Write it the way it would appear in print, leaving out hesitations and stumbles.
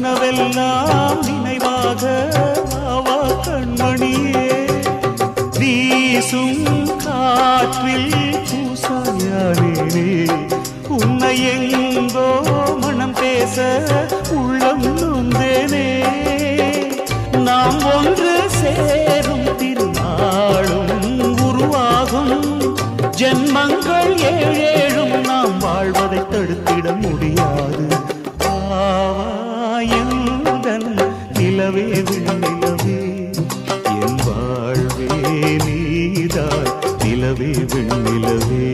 கனவெல்லாம் நினைவாக வாவா கண்மணியே வீசும் காற்றில் பூசாயானே உன்னை எங்கோ மனம் பேச உள்ளம் நொந்தேனே நாம் ஒன்று சேரும் திருநாளும் உருவாகும் ஜென்மங்கள் ஏழேழும் நாம் வாழ்வதை தடுத்திட முடியாது நிலவே விண்ணிலவே என் வாழ்வே நீதான் நிலவே விண்ணிலவே